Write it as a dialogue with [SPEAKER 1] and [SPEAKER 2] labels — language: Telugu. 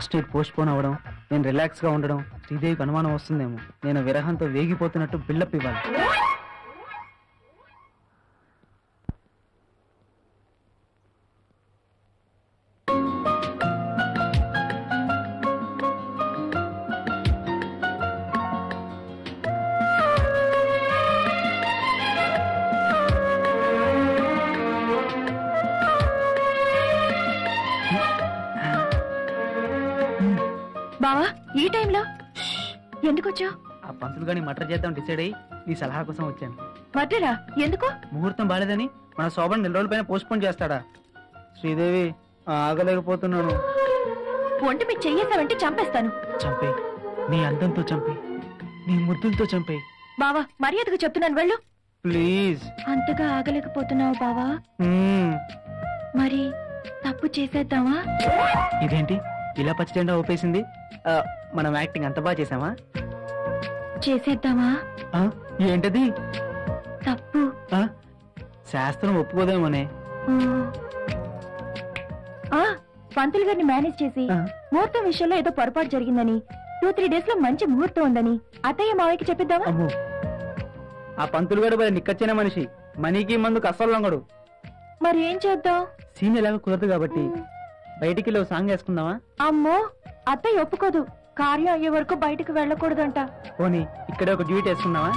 [SPEAKER 1] ఫస్ట్ ఎయిడ్ పోస్ట్ పోన్ అవ్వడం, నేను రిలాక్స్గా ఉండడం, శ్రీదేవికి అనుమానం వస్తుందేమో, నేను విరహంతో వేగిపోతున్నట్టు బిల్డప్ ఇవ్వాలి.
[SPEAKER 2] బావా ఈ టైంలో ఎందుకు వచ్చావు?
[SPEAKER 1] ఆ పంతులు గాని మటర్ చేద్దాం డిసైడ్ అయ్యి నీ సలహా కోసం వచ్చాను.
[SPEAKER 2] మటరా? ఎందుకు?
[SPEAKER 1] ముహూర్తం బాలేదని మన శోభను 2 రోజుల పైన పోస్ట్ పోన్ చేస్తాడా? శ్రీదేవి ఆగలేకపోతున్నాను.
[SPEAKER 2] ఒంటి మీద చెయ్యేసావంటే చంపేస్తాను.
[SPEAKER 1] చంపే, నీ అందంతో చంపే, నీ ముద్దులతో చంపే.
[SPEAKER 2] బావా మర్యాదగా చెప్తున్నాను వెళ్ళు.
[SPEAKER 1] ప్లీజ్.
[SPEAKER 2] అంతగా ఆగలేకపోతున్నావు బావా? మరి తప్పు చేసేద్దామా?
[SPEAKER 1] ఇదేంటి ఇలా పచ్చి జెండా ఊపేసింది? మనం యాక్టింగ్ అంత బాగా చేసామా?
[SPEAKER 2] చేసేద్దామా?
[SPEAKER 1] ఏంటది?
[SPEAKER 2] తప్పు.
[SPEAKER 1] శాస్త్రం ఒప్పుకోదేమోనే.
[SPEAKER 2] పంతులు గారిని మేనేజ్ చేసి ముహూర్తం విషయంలో ఏదో పొరపాటు జరిగిందని, 2-3 days లో మంచి ముహూర్తం ఉందని అత్తయ్య మావయ్యకి చెప్పిద్దామా?
[SPEAKER 1] ఆ పంతులు గారు మరి నిక్కచ్చిన మనిషి, మనీకి మందుకు అస్సలు లొంగడు.
[SPEAKER 2] మరి ఏం చేద్దాం?
[SPEAKER 1] సీన్ ఎలాగో కుదరదు కాబట్టి బయటికి వెళ్ళి సాంగ్ వేసుకుందామా?
[SPEAKER 2] అమ్మో అత్తయ్య ఒప్పుకోదు, కార్యం అయ్యే వరకు బయటకు వెళ్ళకూడదంట.
[SPEAKER 1] పోనీ ఇక్కడే ఒక డ్యూట్ వేసుకుందామా?